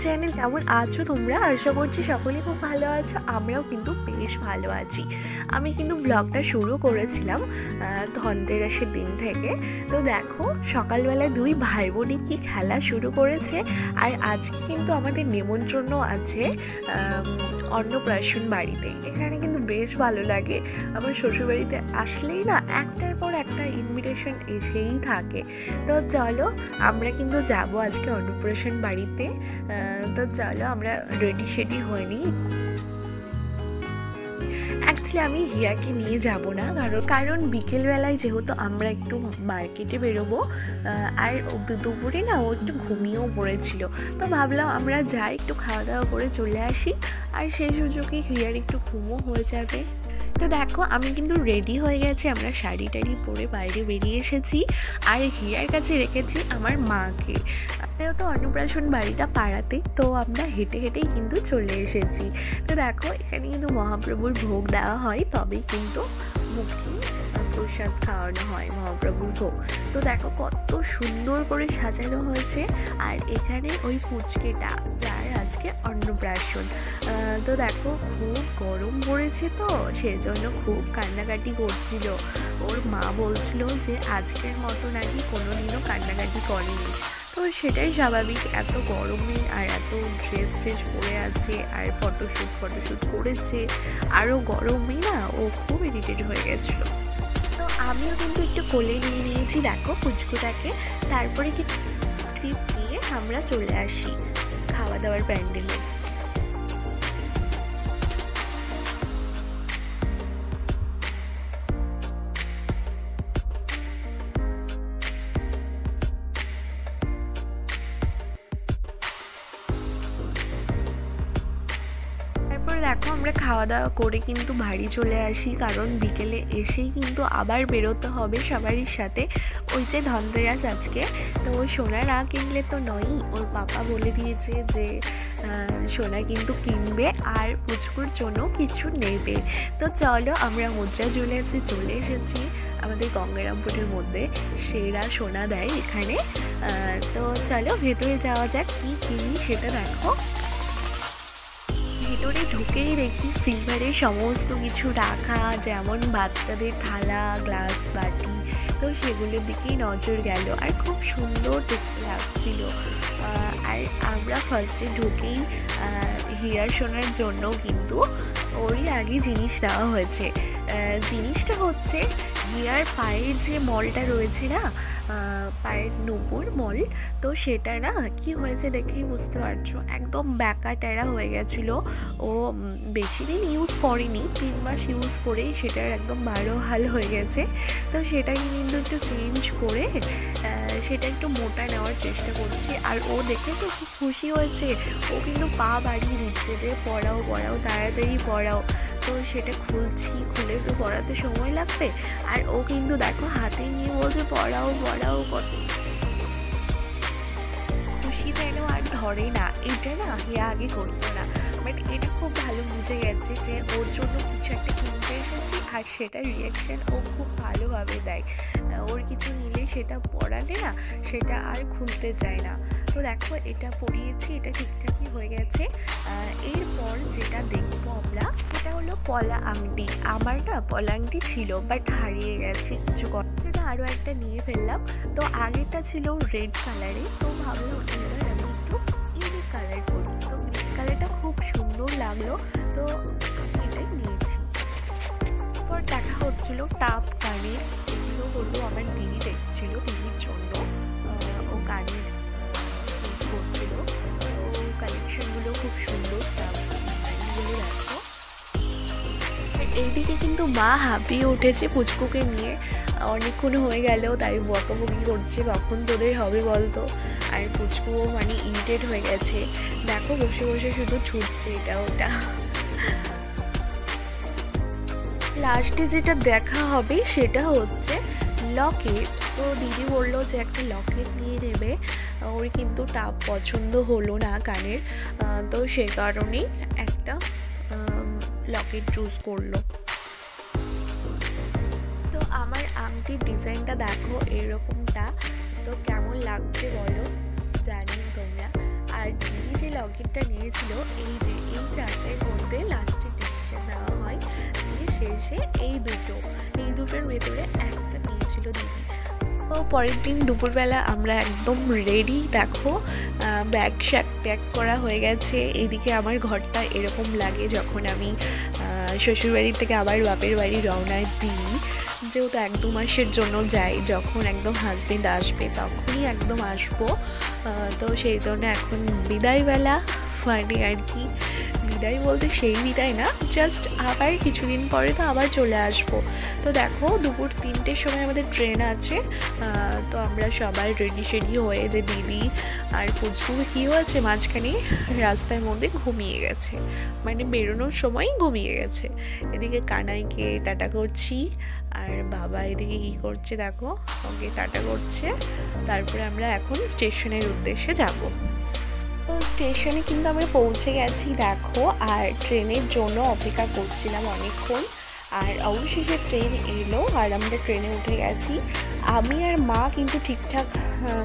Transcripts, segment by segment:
Channel. কেমন আছো তোমরা? আশা করছি সকলেই খুব ভালো আছো। আমরাও কিন্তু বেশ ভালো আছি। আমি কিন্তু ব্লগটা শুরু করেছিলাম ধনতেরাসের দিন থেকে। তো দেখো সকালবেলায় দুই ভাই বোনই কি খেলা শুরু করেছে। আর আজকে কিন্তু আমাদের নেমন্ত্রণ আছে অন্নপ্রাশন বাড়িতে। এখানে কিন্তু বেশ ভালো লাগে। আমার শ্বশুরবাড়িতে আসলেই না একটার পর একটা ইনভিটেশন এসেই থাকে। তো চলো আমরা কিন্তু যাব আজকে অন্নপ্রাশন বাড়িতে। তো চলো আমরা রেডি সেডি হয়নি। অ্যাকচুয়ালি আমি হিয়াকে নিয়ে যাব না, কারণ বিকেলবেলায় যেহেতু আমরা একটু মার্কেটে বেরোবো আর দুপুরে না ও একটু ঘুমিয়েও পড়েছিল। তো ভাবলাম আমরা যাই, একটু খাওয়া দাওয়া করে চলে আসি, আর সেই সুযোগে হিয়ার একটু ঘুমও হয়ে যাবে। তো দেখো আমি কিন্তু রেডি হয়ে গেছি। আমরা শাড়ি টাড়ি পরে বাইরে বেরিয়ে এসেছি, আর হিয়ার কাছে রেখেছি আমার মাকে। তো অন্নপ্রাশন বাড়িটা পাড়াতে, তো আমরা হেঁটে হেঁটেই কিন্তু চলে এসেছি। তো দেখো এখানে কিন্তু মহাপ্রভুর ভোগ দেওয়া হয়, তবেই কিন্তু মুখে প্রসাদ খাওয়ানো হয় মহাপ্রভুর ভোগ। তো দেখো কত সুন্দর করে সাজানো হয়েছে। আর এখানে ওই পুচকেটা যার আজকে অন্নপ্রাশন। তো দেখো খুব গরম পড়েছে, তো সেজন্য খুব কান্নাকাটি করছিল। ওর মা বলছিল যে আজকের মতো নাকি কোনোদিনও কান্নাকাটি করেনি। তো সেটাই স্বাভাবিক, এত গরমে আর এত ড্রেস ফ্রেস পরে আছে, আর ফটোশ্যুট করেছে, আরও গরমে না ও খুব ইরিটেট হয়ে গেছিলো। তো আমিও কিন্তু একটু কোলে নিয়ে নিয়েছি দেখো পুচকুটাকে। তারপরে কি ট্রিপ দিয়ে আমরা চলে আসি খাওয়া দাওয়ার প্যান্ডেলে। দেখো আমরা খাওয়া দাওয়া করে কিন্তু বাড়ি চলে আসি, কারণ বিকেলে এসেই কিন্তু আবার বেরোতে হবে সবারই সাথে। ওই যে ধনতেরাস আজকে, তো ওই সোনা না কিনলে তো নয়ই। ওর পাপা বলে দিয়েছে যে সোনা কিন্তু কিনবে আর পুচকুর জন্য কিছু নেবে। তো চলো আমরা মুদ্রা জুয়েলার্সে চলে এসেছি, আমাদের গঙ্গারামপুরের মধ্যে সেরা সোনা দেয় এখানে। তো চলো ভেতরে যাওয়া যাক, কী কিনি সেটা দেখো। ভিতরে ঢুকেই দেখি সিলভারের সমস্ত কিছু রাখা, যেমন বাচ্চাদের থালা, গ্লাস, বাটি। তো সেগুলোর দিকেই নজর গেল, আর খুব সুন্দর দেখতে লাগছিল। আর আমরা ফার্স্টে ঢুকেই হিয়ার সোনার জন্য কিন্তু ওরই আগে জিনিস দেওয়া হয়েছে। জিনিসটা হচ্ছে হিয়ার পায়ের যে মলটা রয়েছে না, পায়ের নুপুর মল, তো সেটা না কি হয়েছে দেখেই বুঝতে পারছো, একদম ব্যাকা ট্যারা হয়ে গেছিলো। ও বেশি দিন ইউজ করেনি, 3 মাস ইউজ করেই সেটার একদম ভালো হাল হয়ে গেছে। তো সেটাকে কিন্তু একটু চেঞ্জ করে সেটা একটু মোটা নেওয়ার চেষ্টা করছি। আর ও দেখেছো খুব খুশি হয়েছে, ও কিন্তু পা বাড়িয়ে দিচ্ছে যে পড়াও তাড়াতাড়ি পড়াও। তো সেটা খুলে তো পড়াতে সময় লাগবে, আর ও কিন্তু দেখো হাতে নিয়ে বলছে পড়াও কত খুশি যেন আর ধরে না। এটা না হিয়া আগে করতো না, বাট এটা খুব ভালো বুঝে গেছে যে ওর জন্য কিছু একটা কিনতে এসেছি, আর সেটা রিয়াকশান ও খুব ভালোভাবে দেয়। ওর কিছু নিলে সেটা পড়ালে না সেটা আর খুলতে চায় না। তো দেখো এটা পরিয়েছি, এটা ঠিকঠাকই হয়ে গেছে। এরপর যেটা দেখবো আমরা, সেটা হলো পলা আংটি। আমার না পলা আংটি ছিল, বাট হারিয়ে গেছে কিছু কথা, সেটা আরও একটা নিয়ে ফেললাম। তো আগেরটা ছিল রেড কালারে, তো ভাবলাম এবার আমি একটু ইউনিক কালার করি। তো গ্রিন কালারটা খুব সুন্দর লাগলো, তো এটাই নিয়েছি। এরপর দেখা হচ্ছিল টাপ কানের। এগুলো হলো আমার দিদি দেখছিল, দিদির জন্য ও কানের চুজ করছিল। তো কালেকশনগুলো খুব সুন্দর, ডিজাইনগুলো দেখো। এইদিকে কিন্তু মা হাঁপিয়ে উঠেছে পুচকুকে নিয়ে, অনেকক্ষণ হয়ে গেল, তাই বকাবকি করছে কখন তোদের হবে বলতো। আর পুচকুও মানে ইরিটেট হয়ে গেছে, দেখো বসে বসে শুধু ছুটছে এটা ওটা। লাস্টে যেটা দেখা হবে সেটা হচ্ছে লকেট। তো দিদি বললো যে একটা লকেট নিয়ে নেবে, ওর কিন্তু টাপ পছন্দ হলো না কানের, তো সে কারণেই একটা লকেট চুজ করলো। তো আমার আংটির ডিজাইনটা দেখো এরকমটা, তো কেমন লাগছে বলো, জানি তোমরা। আর দিদি যে লকেটটা নিয়েছিল এই যে এই 4টের মধ্যে লাস্টে ডিসিশন নেওয়া হয়, দিয়ে শেষে এই দুটোর ভেতরে একটা নিয়েছিল দিদি। তো পরের দিন দুপুরবেলা আমরা একদম রেডি, দেখো ব্যাগ শ্যাগ প্যাক করা হয়ে গেছে। এদিকে আমার ঘরটা এরকম লাগে যখন আমি শ্বশুরবাড়ি থেকে আবার বাপের বাড়ি রওনা দিই, যেহেতু 1-2 মাসের জন্য যাই, যখন একদম হাজবেন্ড আসবে তখনই একদম আসবো। তো সেই জন্য এখন বিদায়বেলা, মানে আর কি বিদায় বলতে সেই বিদায় না, জাস্ট আবার কিছুদিন পরে তো আবার চলে আসবো। তো দেখো দুপুর 3টের সময় আমাদের ট্রেন আছে। তো আমরা সবাই রেডি হয়ে, যে দিদি আর পুচকু কী হয়েছে মাঝখানে রাস্তার মধ্যে ঘুমিয়ে গেছে, মানে বেরোনোর সময় ঘুমিয়ে গেছে। এদিকে কানাইকে টাটা করছি, আর বাবা এদিকে কী করছে দেখো, ওকে টাটা করছে। তারপরে আমরা এখন স্টেশনের উদ্দেশ্যে যাব। তো স্টেশনে কিন্তু আমরা পৌঁছে গেছি দেখো, আর ট্রেনের জন্য অপেক্ষা করছিলাম অনেকক্ষণ। আর অবশেষে ট্রেন এলো আর আমরা ট্রেনে উঠে গেছি। আমি আর মা কিন্তু ঠিকঠাক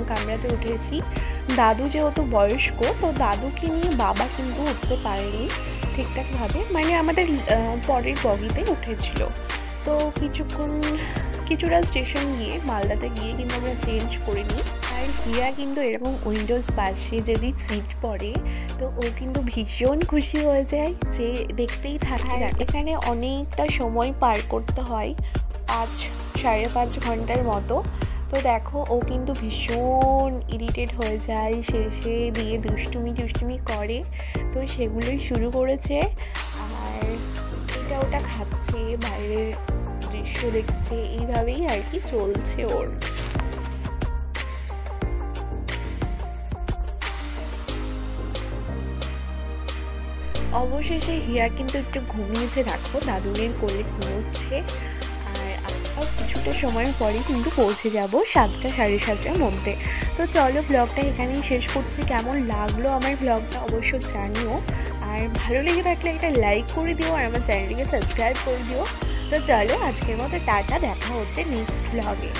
কামরাতে উঠেছি। দাদু যেহেতু বয়স্ক, তো দাদুকে নিয়ে বাবা কিন্তু উঠতে পারেনি ঠিকঠাকভাবে, মানে আমাদের পরের বগিতে উঠেছিল। তো কিছুটা স্টেশন গিয়ে মালদাতে গিয়ে কিন্তু আমরা চেঞ্জ করে নিই। আর হিয়া কিন্তু এরকম উইন্ডোজ পাশে যদি সিট পড়ে তো ও কিন্তু ভীষণ খুশি হয়ে যায়, যে দেখতেই থাকে। এখানে অনেকটা সময় পার করতে হয়, 5-5.5 ঘন্টার মতো। তো দেখো ও কিন্তু ভীষণ ইরিটেট হয়ে যায়, শেষে দিয়ে দুষ্টুমি করে, তো সেগুলোই শুরু করেছে। আর ওটা খাচ্ছে, বাইরের দৃশ্য দেখছে, এইভাবেই আর কি চলছে ওর। অবশেষে হিয়া কিন্তু একটু ঘুমিয়েছে দেখো, দাদুরের কোলে ঘুমোচ্ছে। আর কিছুটা সময়ের পরে কিন্তু পৌঁছে যাব 7টা-7:30টার মধ্যে। তো চলো ব্লগটা এখানেই শেষ করছি। কেমন লাগলো আমার ব্লগটা অবশ্য জানিও, আর ভালো লেগে থাকলে একটা লাইক করে দিও, আর আমার চ্যানেলটিকে সাবস্ক্রাইব করে দিও। তো চলো আজকের মতো টাটা, দেখা হচ্ছে নেক্সট ব্লগে।